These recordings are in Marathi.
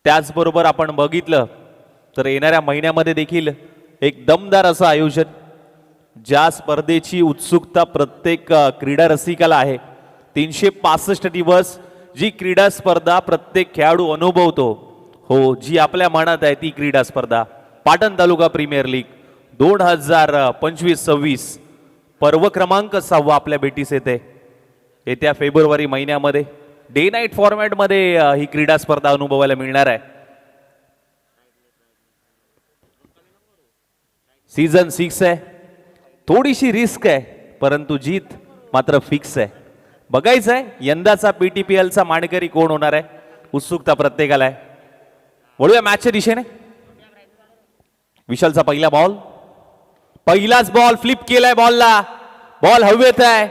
त्याचबरोबर आपण बघितलं तर येणाऱ्या महिन्यामध्ये देखील एक दमदार असं आयोजन, ज्या स्पर्धेची उत्सुकता प्रत्येक क्रीडा रसिकाला आहे. 365 दिवस जी क्रीडा स्पर्धा प्रत्येक खेळाडू अनुभवतो, हो जी आपल्या मनात आहे ती क्रीडा स्पर्धा पाटण तालुका प्रीमियर लीग 2025-26 पर्व क्रमांक 6 आपल्या भेटीस येते. येत्या फेब्रुवारी महिन्यामध्ये डे नाईट फॉर्मॅटमध्ये ही क्रीडा स्पर्धा अनुभवायला मिळणार आहे. सीझन 6 आहे, थोडीशी रिस्क आहे, परंतु जीत मात्र फिक्स आहे. बघायचं आहे यंदाचा PTPLचा मानकरी कोण होणार आहे, उत्सुकता प्रत्येकाला आहे. वळूया मॅचच्या दिशेने. विशालचा पहिला बॉल, पहिलाच बॉल फ्लिप केलाय, बॉलला बॉल हवेत आहे.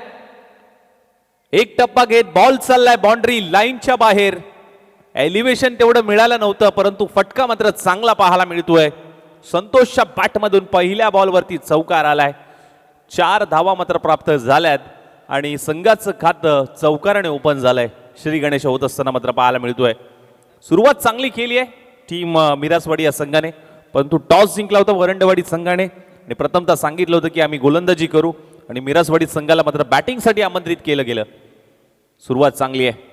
एक टप्पा घेत बॉल चाललाय बाउंड्री लाईनच्या बाहेर. एलिव्हेशन तेवढं मिळालं नव्हतं, परंतु फटका मात्र चांगला पाहायला मिळतोय. संतोषच्या बॅटमधून पहिल्या बॉलवरती चौकार आलाय. 4 धावा मात्र प्राप्त झाल्यात आणि संघाचं खातं चौकाराने ओपन झालंय. श्री गणेश होत असताना मात्र पाहायला मिळतोय. सुरुवात चांगली केली आहे टीम मिरासवाडी या संघाने, परंतु टॉस जिंकला होता वरंडवाडी संघाने आणि प्रथमतः सांगितलं होतं की आम्ही गोलंदाजी करू आणि मिरासवाडी संघाला मात्र बॅटिंगसाठी आमंत्रित केलं गेलं. सुरुवात चांगली आहे.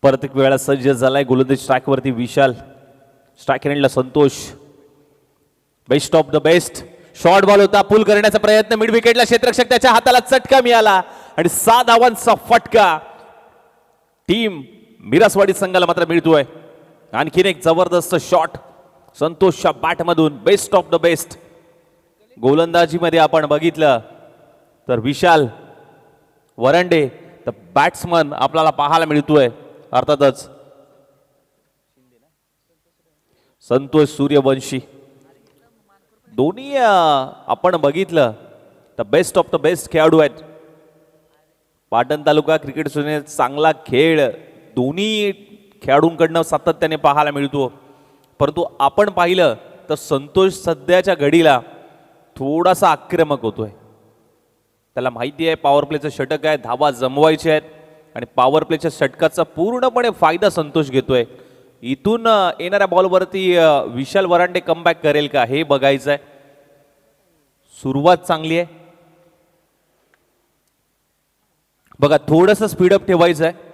परत एक वेळा सज्ज झालाय गोलंदाज स्ट्राईक वरती विशाल. स्ट्राईक हँडला Santosh. Best of the best short ball होता, पुल करण्याचा प्रयत्न, मिड विकेटला क्षेत्ररक्षक त्याच्या हाताला चटका मिळाला आणि 6 धावांचा फटका टीम मिरासवाडी संघाला मात्र मिळतोय. आणखीन एक जबरदस्त शॉट संतोषच्या बॅटमधून. बेस्ट ऑफ द बेस्ट गोलंदाजीमध्ये आपण बघितलं तर विशाल वरंडे द बॅट्समन आपल्याला पाहायला मिळतोय. अर्थातच संतोष सूर्यवंशी दोन्ही आपण बघितलं तर बेस्ट ऑफ द बेस्ट खेळाडू आहेत. पाटण तालुका क्रिकेट संघाने चांगला खेळ दोन्ही खेळाडूंकडनं सातत्याने पाहायला मिळतो, परंतु आपण पाहिलं तर संतोष सध्याच्या घडीला थोडासा आक्रमक होतोय. त्याला माहिती आहे पॉवर प्लेचं षटक आहे, धावा जमवायचे आहेत आणि पॉवर प्लेच्या षटकाचा पूर्णपणे फायदा संतोष घेतोय. इथून येणाऱ्या बॉलवरती विशाल वरांडे कमबॅक करेल का हे बघायचं आहे. सुरुवात चांगली आहे बघा, थोडंसं स्पीडअप ठेवायचं आहे.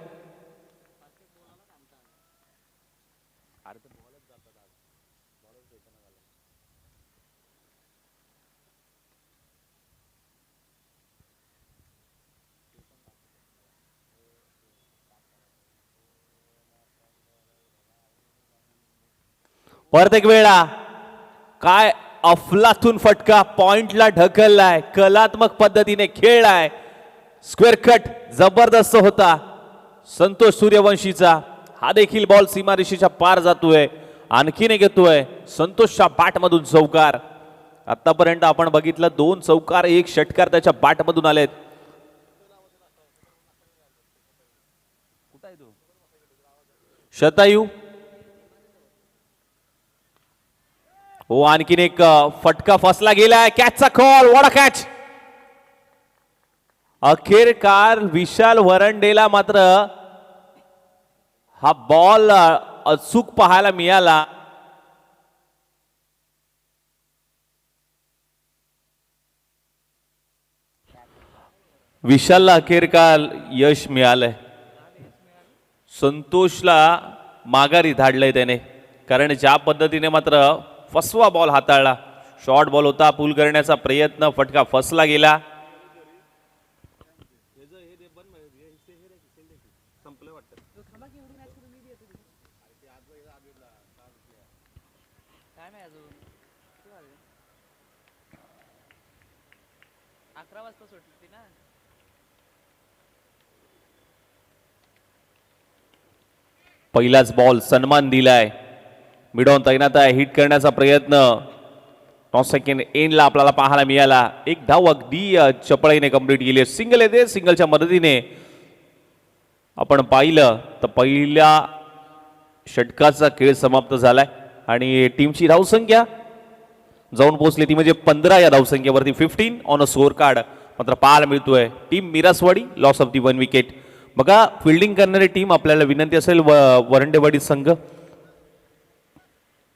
परत एक वेळा काय अफलातून फटका, पॉइंटला ढकललाय, कलात्मक पद्धतीने खेळलाय. स्क्वेअर कट जबरदस्त होता संतोष सूर्यवंशीचा. हा देखील बॉल सीमारेषेच्या पार जातोय. आणखीन एक येतोय संतोषच्या बॅटमधून चौकार. आतापर्यंत आपण बघितलं 2 चौकार 1 षटकार त्याच्या बॅटमधून आलेत. शतायू हो, आणखीन एक फटका फसला गेलाय. कॅचचा कॉल, व्हॉट अ कॅच. अखेरकार विशाल वरंडेला मात्र हा बॉल अचूक पाहायला मिळाला. विशालला अखेरकार यश मिळालंय. संतोषला माघारी धाडलंय त्याने, कारण ज्या पद्धतीने मात्र फसवा बॉल हाताळला. शॉर्ट बॉल होता, पूल करण्याचा प्रयत्न, फटका फसला गेला. पहिलाच बॉल सन्मान दिलाय. मिडॉन तैनात आहे, हिट करण्याचा प्रयत्न टॉस सेकंड एंडला आपल्याला पाहायला मिळाला. एक धाव अगदी चपळीने कंप्लीट केली. सिंगल येते, सिंगलच्या मदतीने आपण पाहिलं तर पहिल्या षटकाचा खेळ समाप्त झालाय आणि टीमची धावसंख्या जाऊन पोहोचली ती म्हणजे 15 या धावसंख्येवरती. 15 ऑन अ स्कोर कार्ड मात्र पाहायला मिळतोय. Team Miraswadi loss of the 1 wicket. बघा फिल्डिंग करणारी टीम, आपल्याला विनंती असेल वरंडेवाडी संघ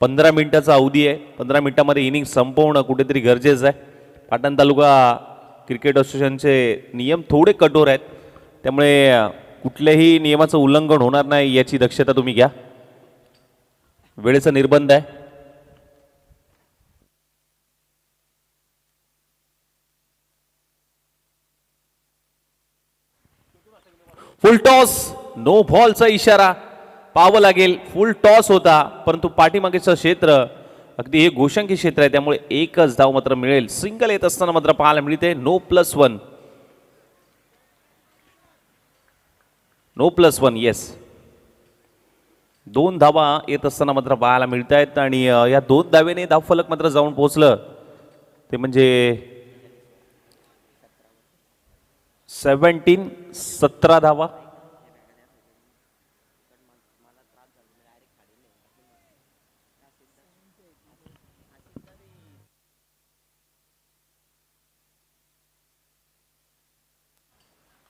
15 मिनिटाचा अवधी आहे. 15 मिनिटांमध्ये इनिंग संपवणं कुठेतरी गरजेचं आहे. पाटण तालुका क्रिकेट असोसिएशनचे नियम थोडे कठोर आहेत, त्यामुळे कुठल्याही नियमाचं उल्लंघन होणार नाही याची दक्षता तुम्ही घ्या. वेळेचा निर्बंध आहे. फुल टॉस, नो बॉलचा इशारा पाहावं लागेल. फुल टॉस होता, परंतु पाठीमागेचं क्षेत्र अगदी हे गोशंकी क्षेत्र आहे, त्यामुळे एकच धाव मात्र मिळेल. सिंगल येत असताना मात्र पाहायला मिळते. No plus one, yes. 2 धावा येत असताना मात्र पाहायला मिळत आहेत आणि या 2 धावेने धावफलक मात्र जाऊन पोहोचलं ते म्हणजे 17 धावा.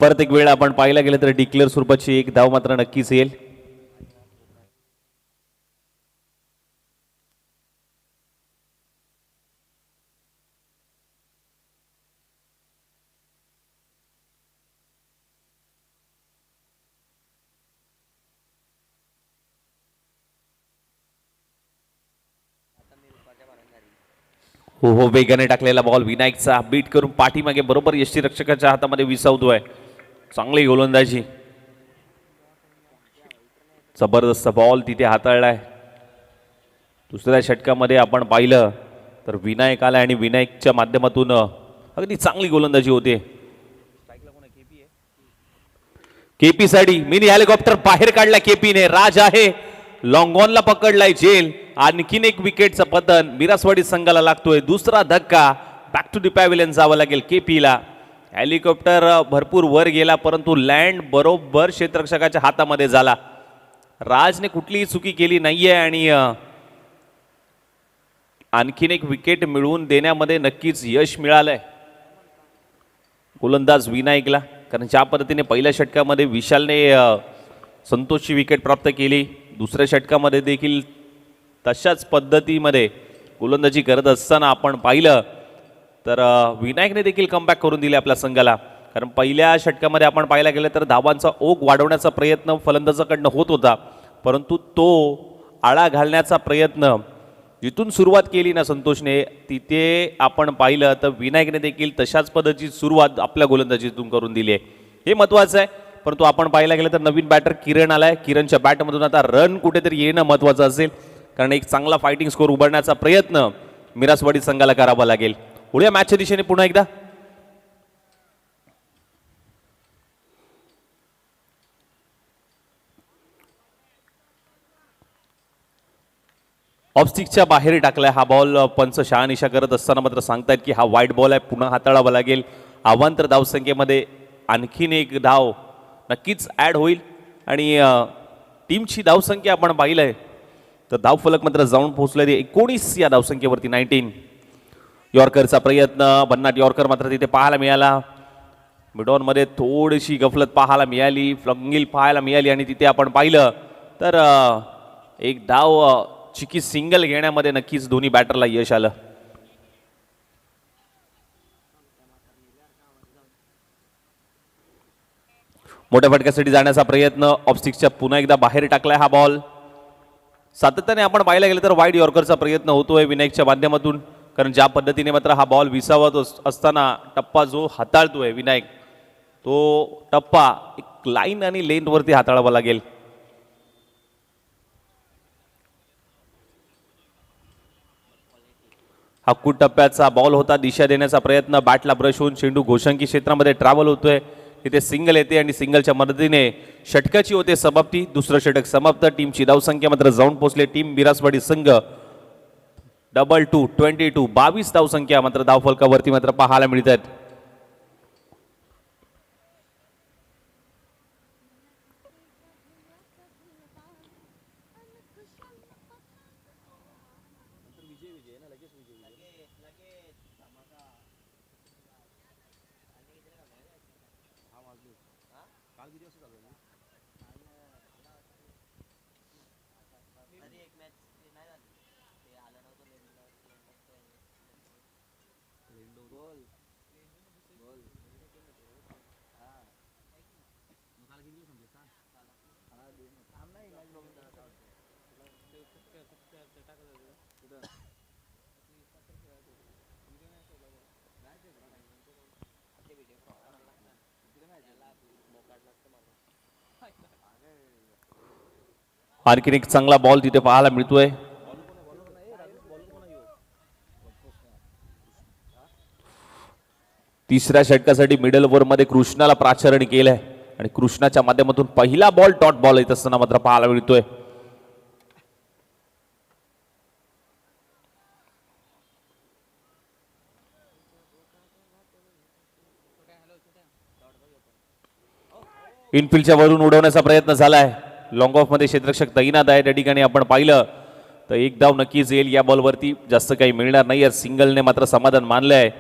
परत एक वेळ आपण पाहायला गेलं तर डिक्लेअर स्वरूपाची एक धाव मात्र नक्कीच येईल. हो, वेगाने टाकलेला बॉल विनायकचा बीट करून पाठीमागे बरोबर यष्टीरक्षकाच्या हातामध्ये विसावतोय. चांगली गोलंदाजी, जबरदस्त बॉल तिथे हाताळलाय. दुसऱ्या षटकामध्ये आपण पाहिलं तर विनायक आला आणि विनायकच्या माध्यमातून अगदी चांगली गोलंदाजी होते. केपी साठी मिनी हेलिकॉप्टर बाहेर काढला केपीने. राज आहे, लॉंग ऑनला पकडलाय जेल. आणखीन एक विकेटचं पतन मिरासवाडी संघाला लागतोय. दुसरा धक्का, बॅक टू दी पॅव्हिलियन जावं लागेल केपीला. हेलिकॉप्टर भरपूर वर गेला, परंतु लँड बरोबर क्षेत्ररक्षकाच्या हातामध्ये झाला. राजने कुठलीही चुकी केली नाहीये आणि आणखीन एक विकेट मिळवून देण्यामध्ये नक्कीच यश मिळालंय गोलंदाज विनायकला. कारण ज्या पद्धतीने पहिल्या षटकामध्ये विशालने संतोषची विकेट प्राप्त केली, दुसऱ्या षटकामध्ये देखील तशाच पद्धतीमध्ये गोलंदाजी करत असताना आपण पाहिलं तर विनायकने देखील कमबॅक करून दिले आपल्या संघाला. कारण पहिल्या षटकामध्ये आपण पाहायला गेलं तर धावांचा ओघ वाढवण्याचा प्रयत्न फलंदाजाकडनं होत होता, परंतु तो आळा घालण्याचा प्रयत्न जिथून सुरुवात केली ना संतोषने, तिथे आपण पाहिलं तर विनायकने देखील तशाच पद्धतीची सुरुवात आपल्या गोलंदाजीतून करून दिली आहे. हे महत्त्वाचं आहे. परंतु आपण पाहायला गेलं तर नवीन बॅटर किरण आलाय. किरणच्या बॅटमधून आता रन कुठेतरी येणं महत्त्वाचं असेल, कारण एक चांगला फायटिंग स्कोर उभारण्याचा प्रयत्न मिरासवाडी संघाला करावा लागेल. पुढे मॅचच्या दिशेने पुन्हा एकदा ऑफस्टिकच्या बाहेर टाकलाय हा बॉल. पंच शहानिशा करत असताना मात्र सांगतायत की हा वाईट बॉल आहे, पुन्हा हाताळावा लागेल. अवांतर धावसंख्येमध्ये आणखीन एक धाव नक्कीच ॲड होईल आणि टीमची धावसंख्या आपण पाहिलंय तर धावफलक मात्र जाऊन पोहोचले 19 या धावसंख्येवरती. 19. यॉर्करचा प्रयत्न, भन्नाट यॉर्कर मात्र तिथे पाहायला मिळाला. मिडॉनमध्ये थोडीशी गफलत पाहायला मिळाली, फ्लंगिल पाहायला मिळाली आणि तिथे आपण पाहिलं तर एक धाव चिकी सिंगल घेण्यामध्ये नक्कीच दोन्ही बॅटरला यश आलं. मोठ्या फटक्यासाठी जाण्याचा प्रयत्न, ऑफस्टिकच्या पुन्हा एकदा बाहेर टाकलाय हा बॉल. सातत्याने आपण पाहायला गेलं तर वाईड यॉर्करचा प्रयत्न होतोय विनायकच्या माध्यमातून, कारण ज्या पद्धतीने मात्र हा बॉल विसावत असताना टप्पा जो हाताळतोय विनायक, तो टप्पा एक लाईन आणि लेंथ वरती हाताळावा लागेल. हा कूट टप्प्याचा बॉल होता, दिशा देण्याचा प्रयत्न, बॅटला ब्रश होऊन चेंडू घोषंकी क्षेत्रामध्ये ट्रॅव्हल होतोय, तिथे सिंगल येते आणि सिंगलच्या मदतीने षटकाची होते समाप्ती. दुसरं षटक समाप्त. टीमची धावसंख्या मात्र जाऊन पोहोचले. टीम बिरासवाडी संघ 22 22 धावसंख्या मात्र धावफलकावरती मात्र पाहायला मिळत आहेत. आणखीन एक चांगला बॉल तिथे पाहायला मिळतोय. तिसऱ्या षटकासाठी मिडल ओव्हर मध्ये कृष्णाला प्राचारण केलंय आणि कृष्णाच्या माध्यमातून पहिला बॉल डॉट बॉल येत असताना मात्र पाहायला मिळतोय. इनफिल्डच्या वरून उडवण्याचा प्रयत्न झालाय. लॉंग ऑफ मध्ये क्षेत्ररक्षक तैनात आहे. त्या ठिकाणी आपण पाहिलं तर एक धाव नक्कीच येईल या बॉलवरती, जास्त काही मिळणार नाही. सिंगलने मात्र समाधान मानलंय.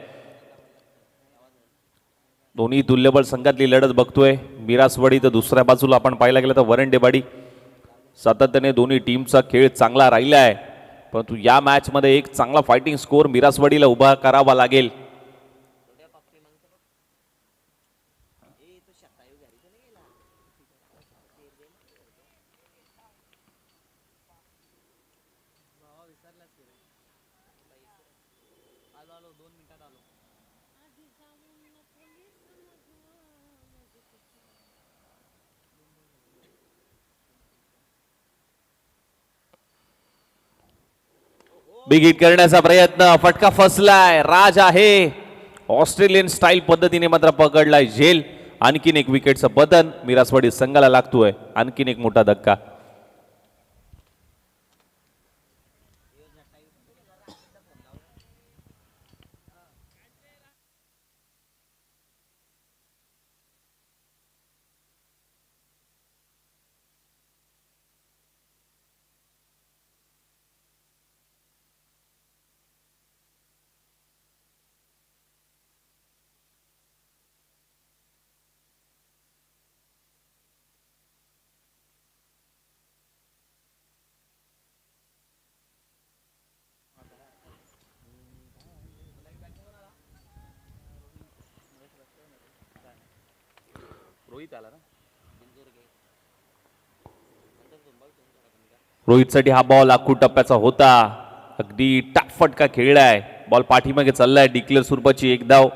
दोन्ही तुल्यबळ संघातली लढत बघतोय. मिरासवाडी तर दुसऱ्या बाजूला आपण पाहायला गेलं तर वरंडेवाडी. सातत्याने दोन्ही टीमचा खेळ चांगला राहिला आहे, परंतु या मॅच मध्ये एक चांगला फायटिंग स्कोर मिरासवाडीला उभा करावा लागेल. बिग हिट करण्याचा प्रयत्न, फटका फसलाय. राज आहे ऑस्ट्रेलियन स्टाईल पद्धतीने मात्र पकडलाय झेल. आणखीन एक विकेटचं बदन मिरासवाडी संघाला लागतोय. आणखीन एक मोठा धक्का. रोहितसाठी हा बॉल आखू टप्प्याचा होता. अगदी टाक फटका खेळलाय. बॉल पाठीमागे चाललाय. डिक्लेअर स्वरूपाची एक धाव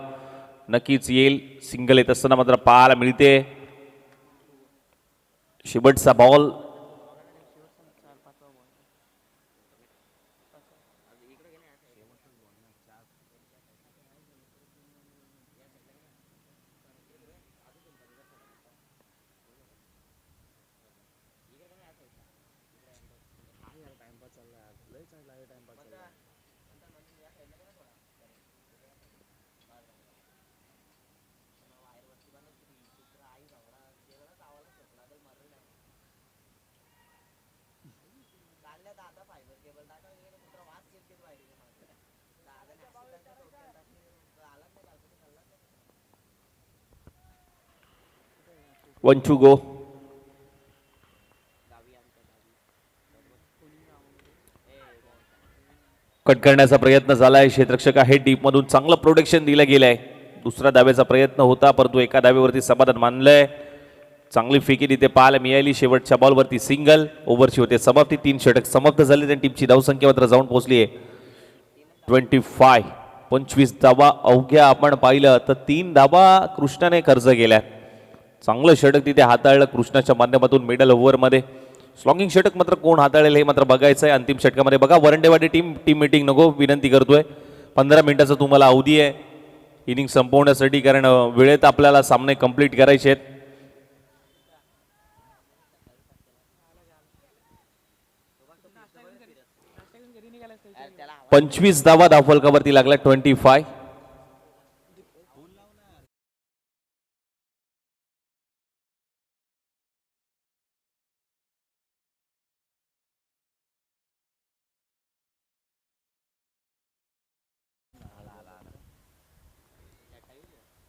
नक्कीच येईल. सिंगल येत असताना मात्र पाहायला मिळते. शेवटचा ball. One two go. Cut करण्याचा प्रयत्न झालाय. क्षेत्ररक्षक आहे डीप मधून चांगलं प्रोटेक्शन दिलं गेलंय. दुसऱ्या धावेचा प्रयत्न होता, परंतु एका धावेवरती समाधान मानलंय. चांगली फेकी तिथे पाहायला मिळाली. शेवटच्या बॉलवरती सिंगल. ओव्हरची होते समाप्ती. 3 षटक समाप्त झाले आणि टीमची धावसंख्या मात्र जाऊन पोहोचली आहे 25. 25 धावा अवघ्या आपण पाहिलं तर 3 धावा कृष्णाने कर्ज केल्या. चांगलं षटक तिथे हाताळलं कृष्णाच्या माध्यमातून मिडल ओव्हरमध्ये. स्लॉंगिंग षटक मात्र कोण हाताळेल हे मात्र बघायचं आहे अंतिम षटकामध्ये. बघा वरंडेवाडी टीम मीटिंग नको विनंती करतोय. 15 मिनिटाचा तुम्हाला अवधी आहे इनिंग संपवण्यासाठी, कारण वेळेत आपल्याला सामने कंप्लीट करायचे आहेत. पंचवीस धावा धावफलकावरती लागला 25.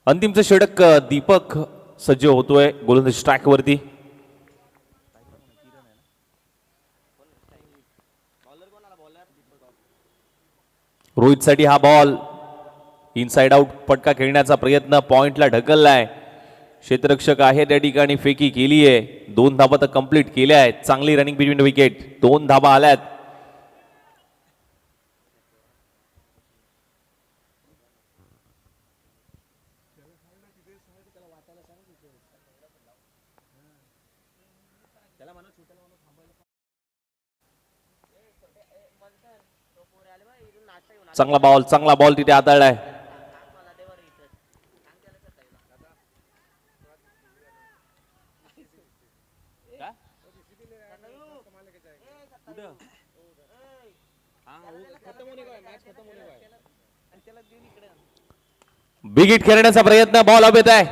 अंतिमचं षटक दीपक सज्ज होतोय गोलंदाज स्ट्राईक वरती. रोहित साठी हा बॉल इनसाइड आउट पटका खेळण्याचा प्रयत्न पॉइंटला ढकललाय. क्षेत्ररक्षक आहे त्या ठिकाणी फेकी केली आहे. 2 धाबा तर कंप्लीट केल्या आहेत. चांगली रनिंग बिटवीन विकेट. 2 धाबा आल्यात. चांगला बॉल तिथे हाताळलाय. बिग हिट खेळण्याचा प्रयत्न. बॉल हवेत आहे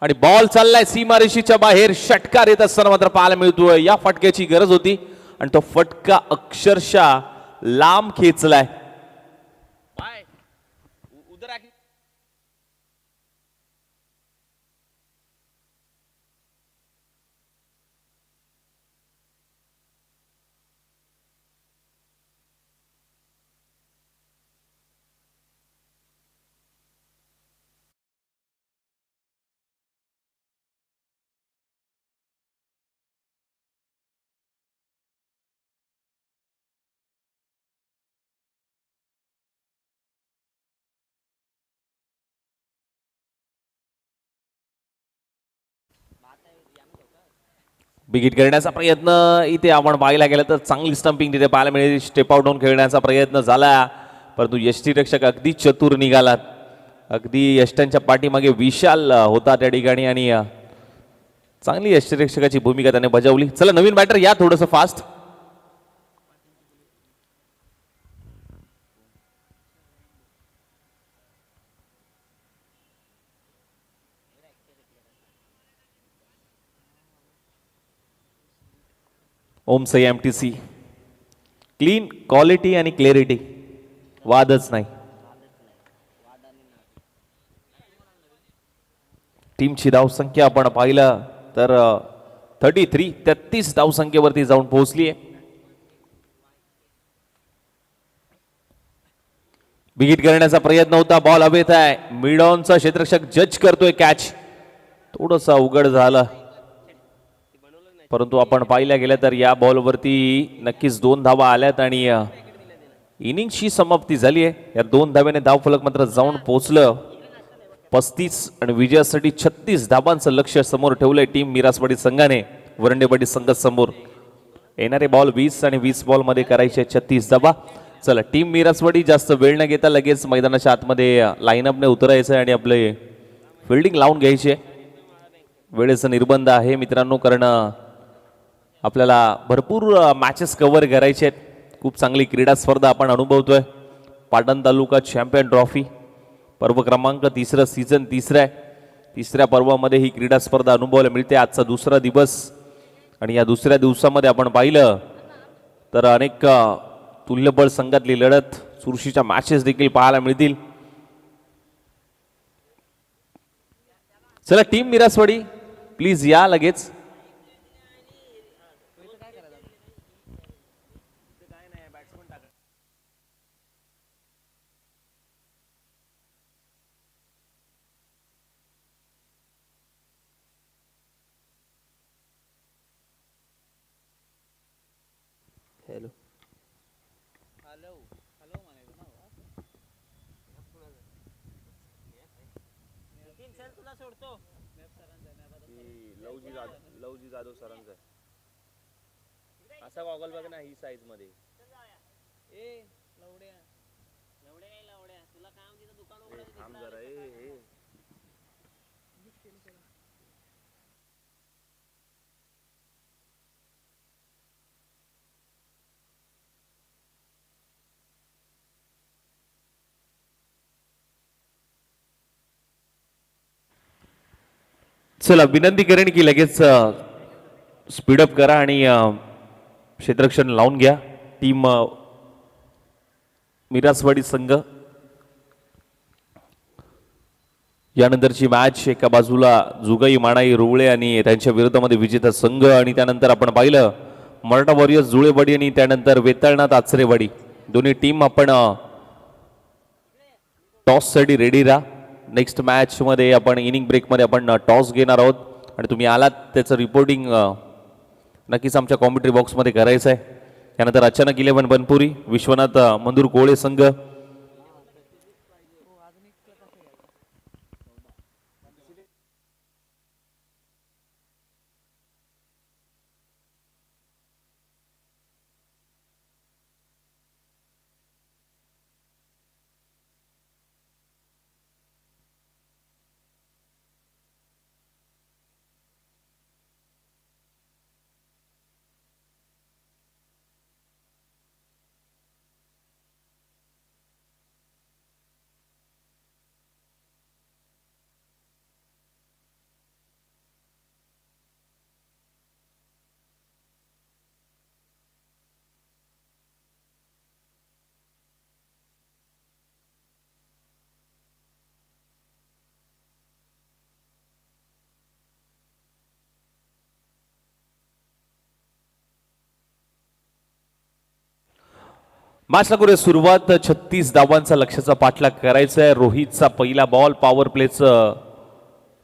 आणि बॉल चाललाय सीमारेषेच्या बाहेर. षटकार येत असताना मात्र पाहायला मिळतोय. या फटक्याची गरज होती आणि तो फटका अक्षरशः लांब खेचलाय. बिग हिट करण्याचा प्रयत्न इथे आपण पाहायला गेलं तर चांगली स्टंपिंग तिथे पाहायला मिळेल. स्टेप आउट होऊन खेळण्याचा प्रयत्न झाला परंतु यष्टीरक्षक अगदी चतुर निघालात. अगदी यष्टांच्या पाठीमागे विशाल होता त्या ठिकाणी आणि चांगली यष्टीरक्षकाची भूमिका त्याने बजावली. चला नवीन बॅटर या थोडंसं फास्ट. ओम सई MTC. क्लीन क्वालिटी आणि क्लॅरिटी वादच नाही. टीमची धावसंख्या आपण पाहिलं तर 33 धावसंख्येवरती जाऊन पोहोचली आहे. बिग हिट करण्याचा प्रयत्न होता. बॉल हवेत आहे. मिड ऑनचा क्षेत्ररक्षक जज करतोय. कॅच थोडंसं अवघड झालं परंतु आपण पाहिल्या गेल्या तर या बॉलवरती नक्कीच 2 धावा आल्यात आणि इनिंगची समाप्ती झाली आहे. या 2 धाव्याने धावफलक मात्र जाऊन पोहोचलं 35 आणि विजयासाठी 36 धाबांचं लक्ष्य समोर ठेवलंय टीम मिरासवाडी संघाने वरंडेवाडी संघ समोर. येणारे बॉल 20 आणि 20 बॉल मध्ये करायचे 36 धाबा. चला टीम मिरासवाडी जास्त वेळ न घेता लगेच मैदानाच्या आतमध्ये लाईनअपने उतरायचं आणि आपले फिल्डिंग लावून घ्यायचे. वेळेचा निर्बंध आहे मित्रांनो, कारण आपल्याला भरपूर मॅचेस कव्हर करायचे आहेत. खूप चांगली क्रीडा स्पर्धा आपण अनुभवतोय. पाटण तालुका चॅम्पियन ट्रॉफी पर्व क्रमांक 3 सीझन 3 आहे. 3ऱ्या पर्वामध्ये ही क्रीडा स्पर्धा अनुभवायला मिळते. आजचा 2रा दिवस आणि या 2ऱ्या दिवसामध्ये आपण पाहिलं तर अनेक तुल्यबळ संघातली लढत चुरशीच्या मॅचेस देखील पाहायला मिळतील. चला टीम मिरासवाडी प्लीज या लगेच. हॅलो लवजी जाधव सरांचा असा गॉगल बघ ना ही साईज मध्ये तुला काम तिथं दुकान थांब जरा ए चला विनंती करेन की लगेच स्पीडअप करा आणि क्षेत्ररक्षण लावून घ्या. टीम मिरासवाडी संघ यानंतरची मॅच एका बाजूला जुगाई माणाई रुवळे आणि त्यांच्या विरोधामध्ये विजेता संघ आणि त्यानंतर आपण पाहिलं मराठा वॉरियर्स जुळेवाडी आणि त्यानंतर वेताळनाथ आचरेवाडी दोन्ही टीम आपण टॉस साठी रेडी राहा. नेक्स्ट मॅच मध्ये आपण इनिंग ब्रेक मध्ये आपण टॉस घेणार आहोत आणि तुम्ही आलात त्याचं रिपोर्टिंग नक्कीच आमच्या कॉमेंट्री बॉक्समध्ये करायचं आहे. त्यानंतर अचानक 11 बनपुरी विश्वनाथ मंदूर कोळे संघ मॅचला करूया सुरुवात. 36 धावांचा लक्ष्याचा पाठलाग करायचा आहे. रोहितचा पहिला बॉल पॉवर प्लेचं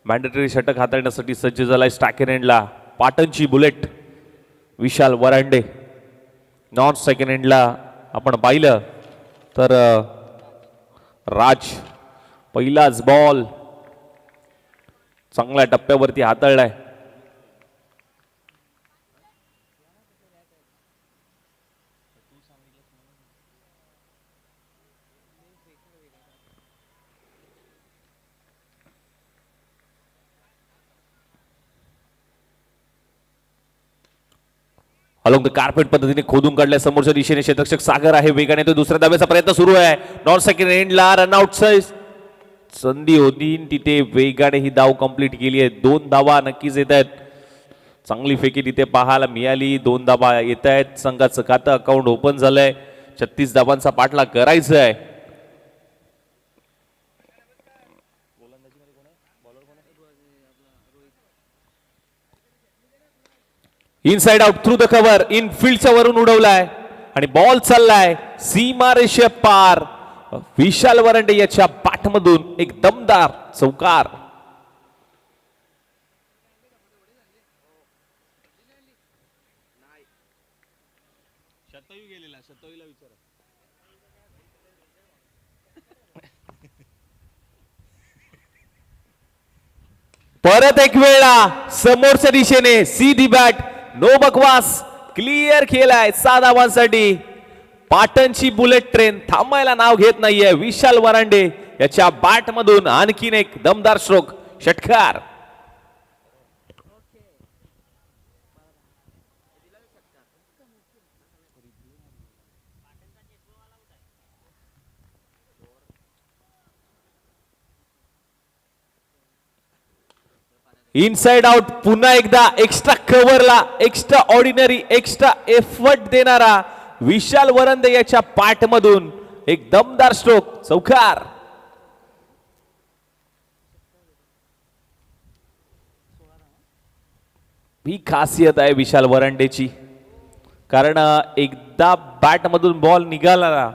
मॅन्डेटरी षटक हाताळण्यासाठी सज्ज झालाय. स्टॅकेर एंडला पाटणची बुलेट विशाल वरांडे. नॉर्थ सेकंड एंडला आपण पाहिलं तर राज पहिलाच बॉल चांगल्या टप्प्यावरती हाताळलाय. अलॉंग द कार्पेट पद्धतीने खोदून काढल्या. समोरच्या दिशेने क्षेत्ररक्षक सागर आहे वेगाने तो दुसऱ्या धाब्याचा प्रयत्न सुरू आहे. नॉर्थ सेकंड एंडला रनआउट संधी होती तिथे वेगाने ही धाव कंप्लीट केली आहे. 2 धावा नक्कीच येत आहेत. चांगली फेकी तिथे पाहायला मिळाली. 2 धावा येत आहेत. संघाचं खातं अकाउंट ओपन झालंय. 36 धावांचा पाठलाग करायचा आहे. Inside out through the cover in फील्डच्या वरून उडवलाय आणि बॉल चाललाय सीमा रेषे पार. विशाल वरांडे याच्या पाठमधून एक दमदार चौकार. परत एक वेळा समोरच्या दिशेने सीधी बॅट नो बकवास क्लिअर केलाय 6 धावांसाठी. पाटणची बुलेट ट्रेन थांबायला नाव घेत नाहीये. विशाल वरांडे याच्या बॅट मधून आणखीन एक दमदार स्ट्रोक षटकार. इनसाइड आउट पुन्हा एकदा एक्स्ट्रा कव्हरला एक्स्ट्रा ऑर्डिनरी एक्स्ट्रा एफर्ट देणारा विशाल वरंदे याच्या पाठमधून एक दमदार स्ट्रोक चौकार. ही खासियत आहे विशाल वरांडेची कारण एकदा बॅट मधून बॉल निघाला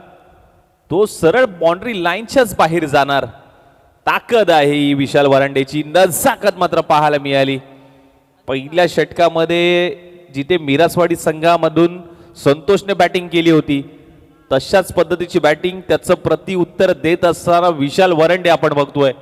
तो सरळ बाउंड्री लाईनच्याच बाहेर जाणार. ताकद आहे ही विशाल वरांडेची. नजाकत मात्र पाहायला मिळाली. पहिल्या षटकामध्ये जिथे मिरासवाडी संघामधून संतोषने बॅटिंग केली होती तशाच पद्धतीची बॅटिंग त्याचं प्रत्युत्तर देत असताना विशाल वरंडे आपण बघतोय.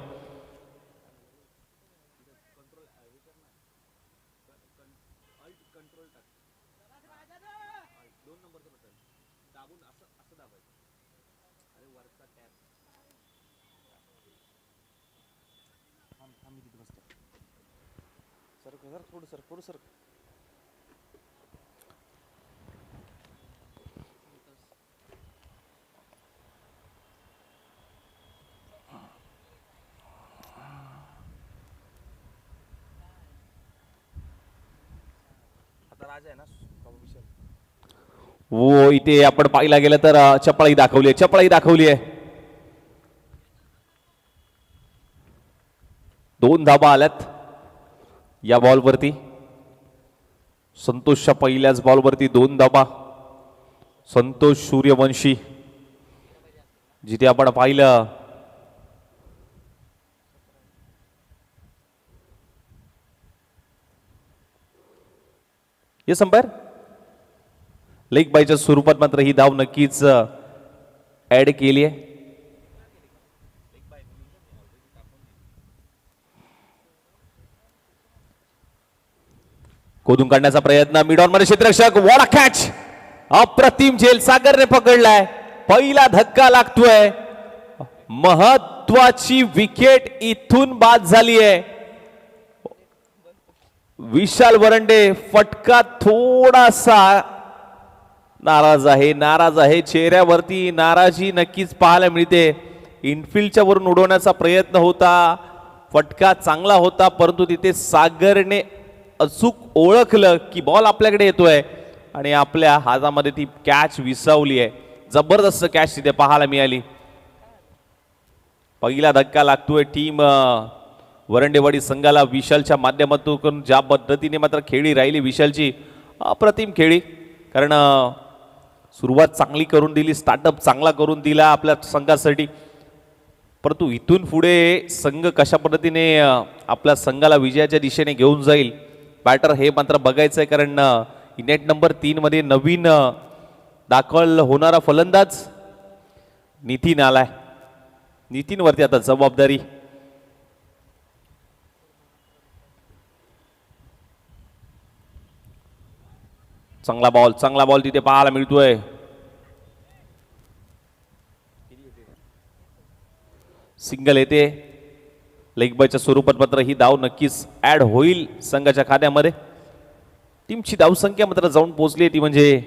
आता राजा आहे ना विशाल. हो इथे आपण पाहिला गेलं तर चपळाई दाखवली आहे, चपळाई दाखवली आहे. 2 धाबा आल्यात या बॉलवरती. संतोषच्या पहिल्याच बॉलवरती 2 धाबा. संतोष सूर्यवंशी जिथे आपण पाहिलं ये संपर लेग बायच्या स्वरूपात मात्र ही धाव नक्कीच ऍड केली आहे. कोदून काढण्याचा प्रयत्न मिडॉन मध्ये क्षेत्ररक्षक वॉट कॅच. अप्रतिम झेल सागरने पकडलाय. पहिला धक्का लागतोय. महत्वाची विकेट इथून बाद झाली आहे. विशाल वरंडे फटका थोडासा नाराज आहे चेहऱ्यावरती नाराजी नक्कीच पाहायला मिळते. इनफिल्डच्या वरून उडवण्याचा प्रयत्न होता. फटका चांगला होता परंतु तिथे सागरने अचूक ओळखलं की बॉल आपल्याकडे येतोय आणि आपल्या हातामध्ये ती कॅच विसावली आहे. जबरदस्त कॅच तिथे पाहायला मिळाली. पहिला धक्का लागतोय टीम वरंडेवाडी संघाला विशालच्या माध्यमातून. ज्या पद्धतीने मात्र खेळी राहिली विशालची अप्रतिम खेळी. कारण सुरुवात चांगली करून दिली, स्टार्टअप चांगला करून दिला आपल्या संघासाठी. परंतु इथून पुढे संघ कशा पद्धतीने आपल्या संघाला विजयाच्या दिशेने घेऊन जाईल बॅटर हे मात्र बघायचं आहे. कारण नेट नंबर 3 मध्ये नवीन दाखल होणारा फलंदाज नितीन आलाय. नितीनवरती आता जबाबदारी. चांगला बॉल तिथे पाहायला मिळतोय. सिंगल येते. लेग बायच्या स्वरूपात मात्र ही धाव नक्कीच ऍड होईल संघाच्या खात्यामध्ये. टीमची धावसंख्या मात्र जाऊन पोहोचली ती म्हणजे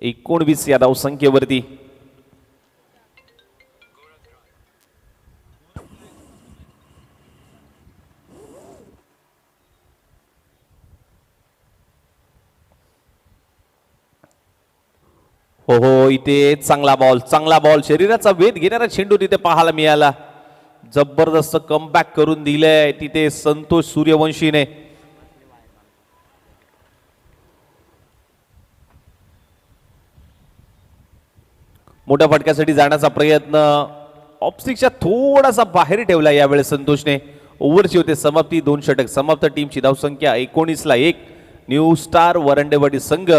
19 या धावसंख्येवरती. हो इथे चांगला बॉल शरीराचा वेध घेणारा चेंडू तिथे पाहायला मिळाला. जबरदस्त कमबॅक करून दिलंय तिथे संतोष सूर्यवंशीने. मोठ्या फटक्यासाठी जाण्याचा प्रयत्न ऑफस्टिकच्या थोडासा बाहेर ठेवला यावेळेस संतोषने. ओव्हरची होते समाप्ती. 2 षटक समाप्त. टीमची धावसंख्या 19 1. न्यू स्टार वरंडेवाडी संघ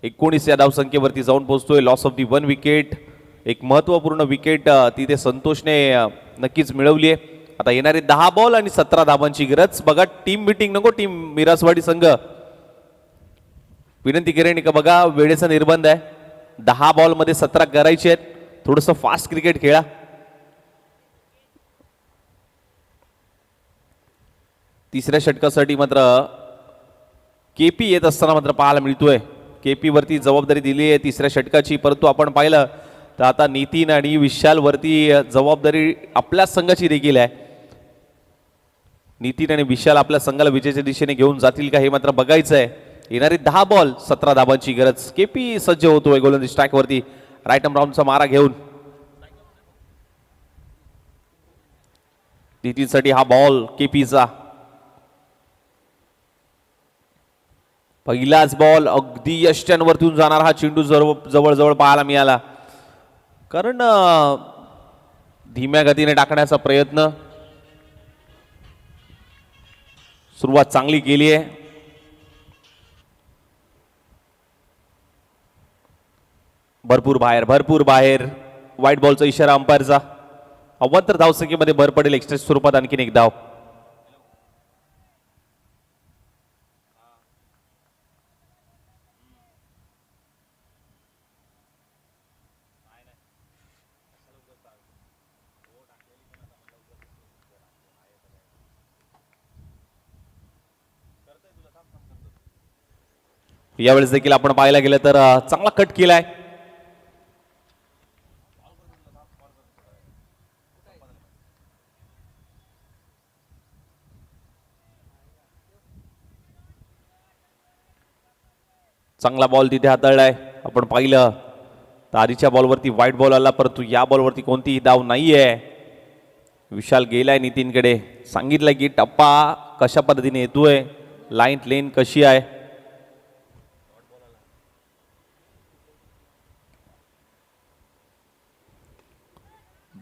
19 या धावसंख्येवरती जाऊन पोहोचतोय. Loss of the 1 wicket. एक महत्वपूर्ण विकेट तिथे संतोषने नक्कीच मिळवली आहे. आता येणारे 10 बॉल आणि 17 धाबांची गरज. बघा टीम मीटिंग नको. टीम मिरासवाडी संघ विनंती करेन का बघा वेळेचा निर्बंध आहे. 10 बॉल मध्ये 17 करायचे आहेत. थोडंसं फास्ट क्रिकेट खेळा. तिसऱ्या षटकासाठी मात्र केपी येत असताना मात्र पाहायला मिळतोय. केपी वरती जबाबदारी दिली आहे तिसऱ्या षटकाची. परंतु आपण पाहिलं तर आता नितीन आणि विशाल वरती जबाबदारी आपल्या संघाची देखील आहे. नितीन आणि विशाल आपल्या संघाला विजयाच्या दिशेने घेऊन जातील का हे मात्र बघायचं आहे. येणारी 10 बॉल 17 धाबांची गरज. केपी सज्ज होतोय गोलंदाजी स्ट्राईक वरती. राईट आर्म राऊंडचा मारा घेऊन. नितीनसाठी हा बॉल केपीचा. पहिलाच बॉल अगदी यष्ट्यांवरतून जाणार हा चेंडू जवळ जवळ पाहायला मिळाला. कारण धीम्या गतीने टाकण्याचा प्रयत्न. सुरुवात चांगली केली आहे. भरपूर बाहेर व्हाईट बॉलचा इशारा अंपायरचा. अव्वल धावसंख्येमध्ये भर पडेल एक्स्ट्रा स्वरूपात आणखीन एक धाव. यावेळेस देखील आपण पाहायला गेलं तर चांगला कट केलाय. चांगला बॉल तिथे हाताळलाय. आपण पाहिलं तर आधीच्या बॉलवरती व्हाईट बॉल आला, परंतु या बॉलवरती कोणतीही धाव नाहीये. विशाल गेलाय नितीनकडे, सांगितलंय की टप्पा कशा पद्धतीने येतोय, लाईन लेन कशी आहे.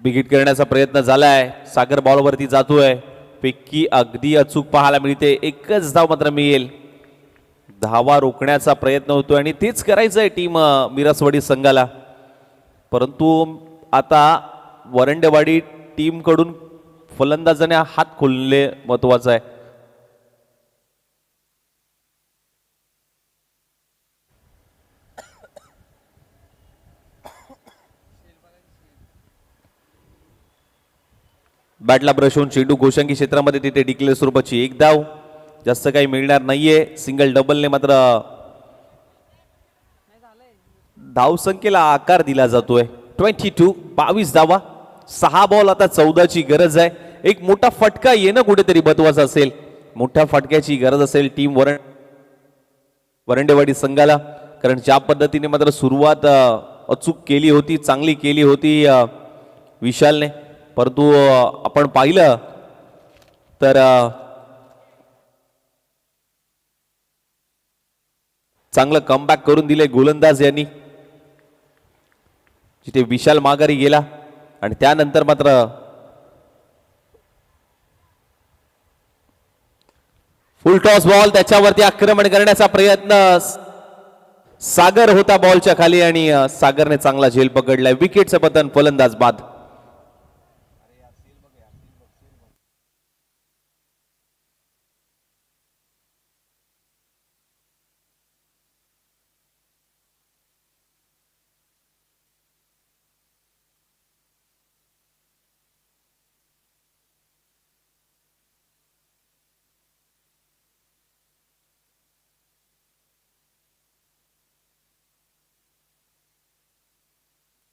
बिगिट करण्याचा प्रयत्न झालाय. सागर बॉलवरती जातोय. पिक्की अगदी अचूक पाहायला मिळते. एकच धाव मात्र मिळेल. धावा रोखण्याचा प्रयत्न होतोय आणि तेच करायचंय टीम मिरसवाडी संघाला. परंतु आता वरंडेवाडी टीम कडून फलंदाजाने हात खोलले महत्वाचं आहे. बॅटला ब्रश होऊन चेंडू गोशंगी क्षेत्रामध्ये तिथे डिक्लेअर स्वरूपाची एक धाव. जास्त काही मिळणार नाहीये. सिंगल डबलने मात्र धावसंख्येला आकार दिला जातोय. 22 धावा, 6 बॉल. आता 14ची गरज आहे. एक मोठा फटका येणं कुठेतरी महत्वाचं असेल. मोठ्या फटक्याची गरज असेल टीम वरंडेवाडी संघाला, कारण ज्या पद्धतीने मात्र सुरुवात अचूक केली होती, चांगली केली होती विशालने, परंतु आपण पाहिलं तर चांगलं कमबॅक करून दिले गोलंदाज यांनी, जिथे विशाल माघारी गेला आणि त्यानंतर मात्र फुल टॉस बॉल, त्याच्यावरती आक्रमण करण्याचा प्रयत्न. सागर होता बॉलच्या खाली आणि सागरने चांगला झेल पकडलाय. विकेटचं पतन, फलंदाज बाद.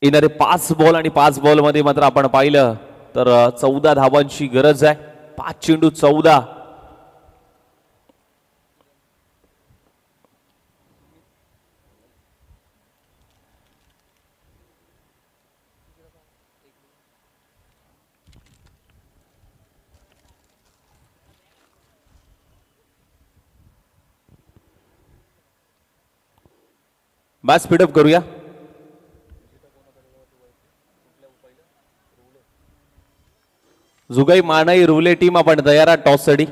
येणारे 5 बॉल आणि 5 बॉल मध्ये मात्र आपण पाहिलं तर 14 धावांची गरज आहे. 5 चेंडू 14. मॅच स्पीडअप करूया. जुगाई मानाई रुले टीम आपण तयार आहात टॉस साठी.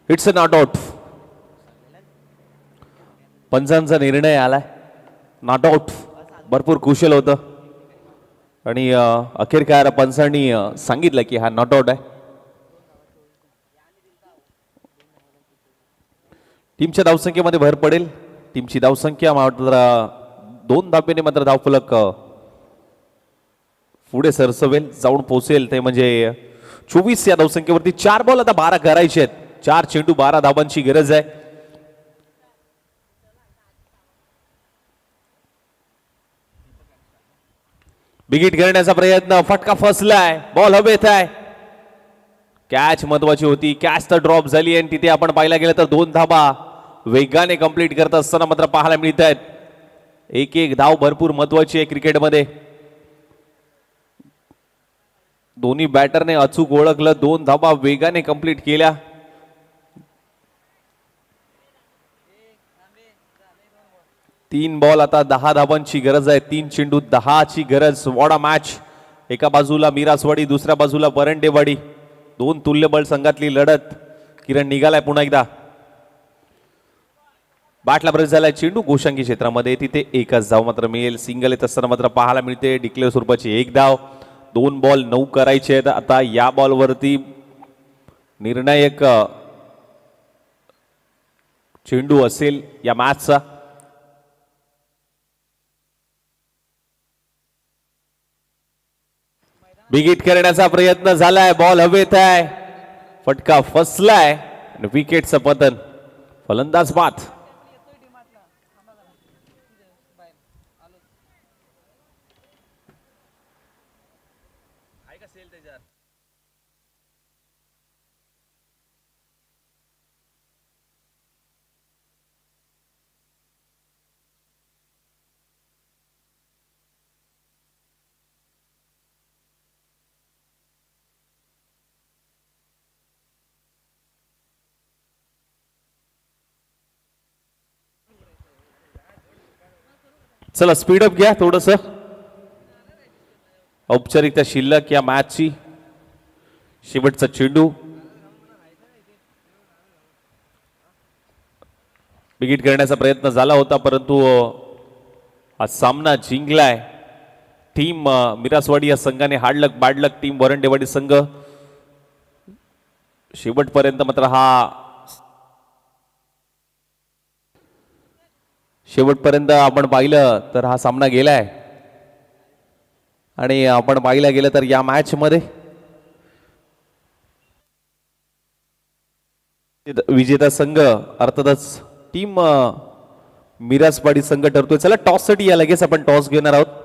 It's a not out. पंचांचा निर्णय आलाय नॉट आउट. भरपूर कुशल होतं आणि अखेरकार पंचांनी सांगितलं की हा नॉट आउट आहे. टीमच्या धावसंख्येमध्ये भर पडेल. टीमची धावसंख्या मात्र 2 धाब्याने मात्र धावफलक पुढे सरसवेल जाऊन पोहोचेल ते म्हणजे 24 या धावसंख्येवरती. 4 बॉल आता 12 करायचे आहेत. 4 चेंडू 12 धाबांची गरज आहे. बिगिट करण्याचा प्रयत्न, फटका फसलाय, बॉल हवेत आहे. कॅच महत्वाची होती. कॅच तर ड्रॉप झाली आणि तिथे आपण पाहायला गेलं तर 2 धाबा वेगाने कंप्लीट करत असताना मात्र पाहायला मिळत आहेत. एक एक धाव भरपूर महत्वाची आहे क्रिकेटमध्ये. दोन्ही बॅटरने अचूक ओळखलं, 2 धाबा वेगाने कंप्लीट केल्या. तीन बॉल आता 10 धाबांची गरज आहे. 3 चेंडू 10 ची गरज. वॉडा मॅच. एका बाजूला मिरासवाडी, दुसऱ्या बाजूला वरंडेवाडी. 2 तुल्यबळ संघातली लढत. किरण निघालाय पुन्हा एकदा. बाटला ब्रेक झालाय. चेंडू गोशांगी क्षेत्रामध्ये, तिथे एकच धाव मात्र मिळेल. सिंगल येत असताना मात्र पाहायला मिळते. डिक्लेअर स्वरूपाची 1 धाव. 2 बॉल 9 करायचे आहेत. आता या बॉलवरती निर्णायक चेंडू असेल या मॅचचा. बिगिट करण्याचा प्रयत्न झालाय. बॉल हवेत आहे. फटका फसलाय. विकेटचं पतन. फलंदाज बाद. आहे का सेल त्याच्यात? चला स्पीडअप घ्या थोडस. औपचारिकता शिल्लक या मॅचची. शेवटचा चेंडू. बिगिट करण्याचा प्रयत्न झाला होता परंतु हा सामना जिंकलाय टीम मिरासवाडी या संघाने. हार्डलक बॅडलक टीम वरंडेवाडी संघ. शेवटपर्यंत मात्र शेवटपर्यंत आपण पाहिलं तर हा सामना गेलाय. आणि आपण पाहिलं गेलं तर या मॅच मध्ये विजेता संघ अर्थातच टीम मिरासवाडी संघ ठरतोय. चला टॉस साठी या लगेच आपण टॉस घेणार आहोत.